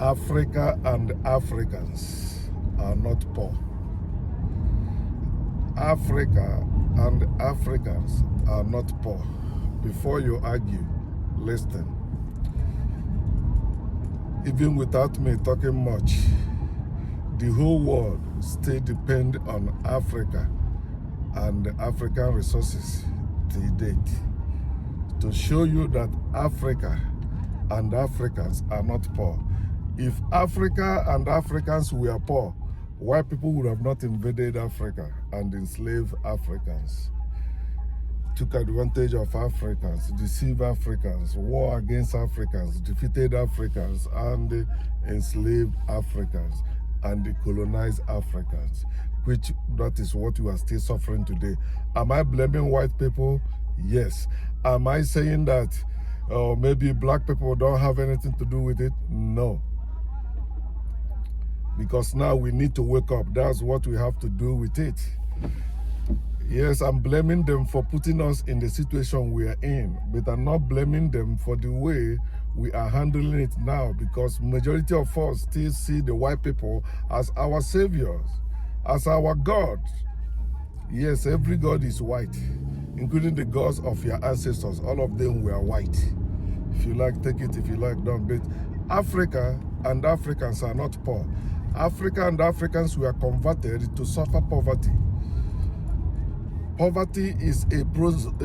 Africa and Africans are not poor. Africa and Africans are not poor. Before you argue, listen. Even without me talking much, the whole world still depends on Africa and African resources to date, to show you that Africa and Africans are not poor. If Africa and Africans were poor, white people would have not invaded Africa and enslaved Africans, took advantage of Africans, deceived Africans, war against Africans, defeated Africans, and enslaved Africans, and colonized Africans, which that is what we are still suffering today. Am I blaming white people? Yes. Am I saying that maybe black people don't have anything to do with it? No. Because now we need to wake up. That's what we have to do with it. Yes, I'm blaming them for putting us in the situation we are in, but I'm not blaming them for the way we are handling it now, because majority of us still see the white people as our saviors, as our God. Yes, every God is white, including the gods of your ancestors. All of them were white. If you like, take it. If you like, don't. But Africa and Africans are not poor. Africa and Africans were converted to suffer poverty. Poverty is a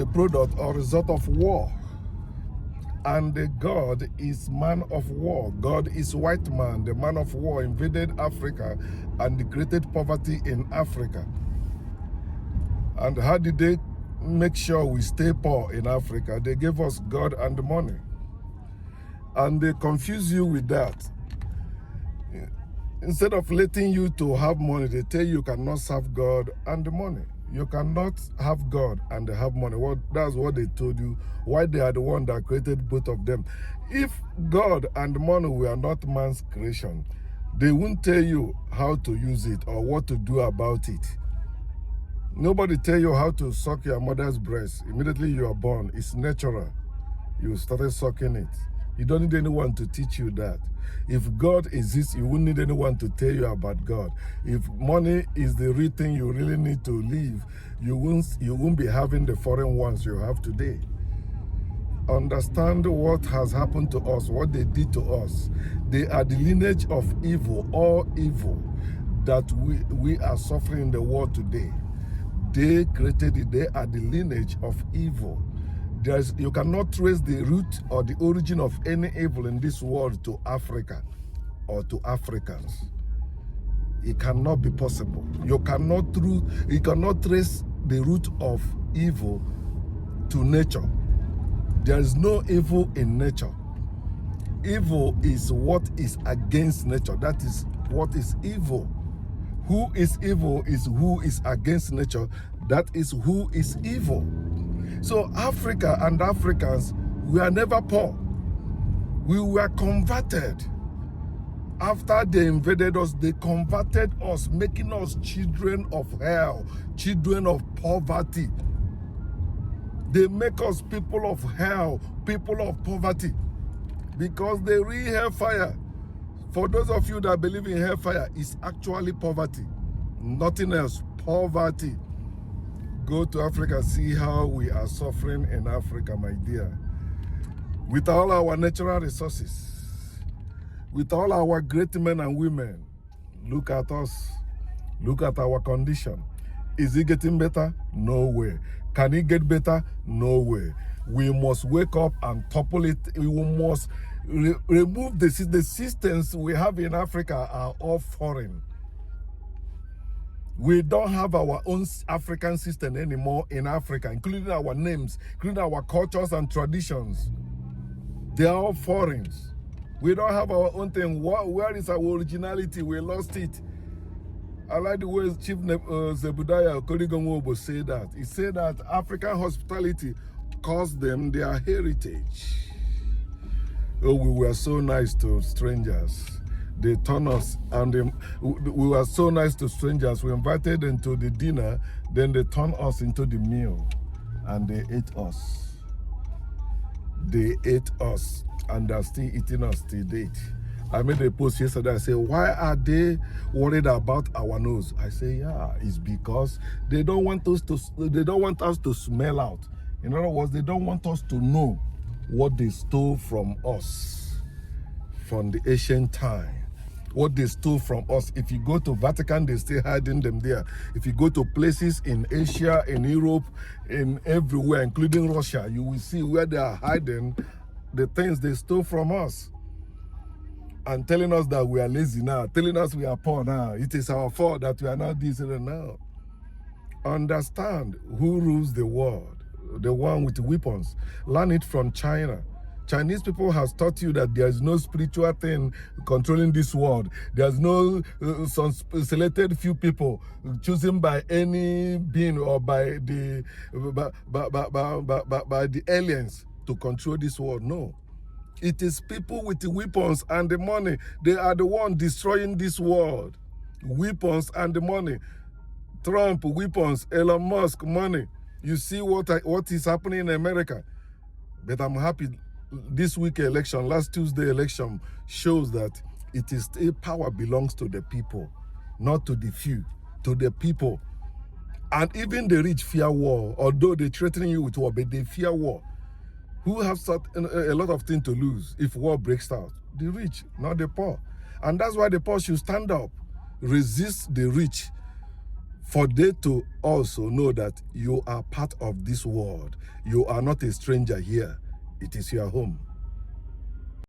product or result of war. And God is man of war. God is white man. The man of war invaded Africa and created poverty in Africa. And how did they make sure we stay poor in Africa? They gave us God and money. And they confuse you with that. Instead of letting you to have money, they tell you cannot serve God and the money. You cannot have God and have money. Well, that's what they told you, why they are the one that created both of them. If God and money were not man's creation, they wouldn't tell you how to use it or what to do about it. Nobody tell you how to suck your mother's breast. Immediately you are born, it's natural. You started sucking it. You don't need anyone to teach you that. If God exists, you wouldn't need anyone to tell you about God. If money is the real thing you really need to live, you won't be having the foreign ones you have today. Understand what has happened to us, what they did to us. They are the lineage of evil, all evil that we are suffering in the world today. They created it. They are the lineage of evil. You cannot trace the root or the origin of any evil in this world to Africa or to Africans. It cannot be possible. You cannot trace the root of evil to nature. There is no evil in nature. Evil is what is against nature. That is what is evil. Who is evil is who is against nature. That is who is evil. So Africa and Africans, we are never poor. We were converted. After they invaded us, they converted us, making us children of hell, children of poverty. They make us people of hell, people of poverty, because the real hellfire, for those of you that believe in hellfire, is actually poverty. Nothing else, poverty. Go to Africa, see how we are suffering in Africa, my dear. With all our natural resources, with all our great men and women, look at us. Look at our condition. Is it getting better? No way. Can it get better? No way. We must wake up and topple it. We must remove the systems we have in Africa are all foreign. We don't have our own African system anymore in Africa, including our names, including our cultures and traditions. They are all foreigns. We don't have our own thing. Where is our originality? We lost it. I like the way Chief Zebediah Koligonwobo said that. He said that African hospitality cost them their heritage. Oh, we were so nice to strangers. They turned us, and we were so nice to strangers. We invited them to the dinner, then they turned us into the meal, and they ate us. They ate us, and they're still eating us till date. I made a post yesterday. I say, why are they worried about our nose? I say, yeah, it's because they don't want us to smell out. In other words, they don't want us to know what they stole from us from the ancient time. What they stole from us. If you go to Vatican, they still hiding them there. If you go to places in Asia, in Europe, in everywhere, including Russia, you will see where they are hiding the things they stole from us. And telling us that we are lazy now, telling us we are poor now. It is our fault that we are not this and now. Understand who rules the world, the one with weapons. Learn it from China. Chinese people has taught you that there is no spiritual thing controlling this world. There's no some selected few people chosen by any being or by the aliens to control this world. No. It is people with the weapons and the money. They are the one destroying this world. Weapons and the money. Trump, weapons. Elon Musk, money. You see what is happening in America. But I'm happy this week election, last Tuesday election, shows that it is still power belongs to the people, not to the few, to the people. And even the rich fear war, although they threaten you with war, but they fear war. Who have a lot of things to lose if war breaks out? The rich, not the poor. And that's why the poor should stand up, resist the rich, for they to also know that you are part of this world. You are not a stranger here. It is your home.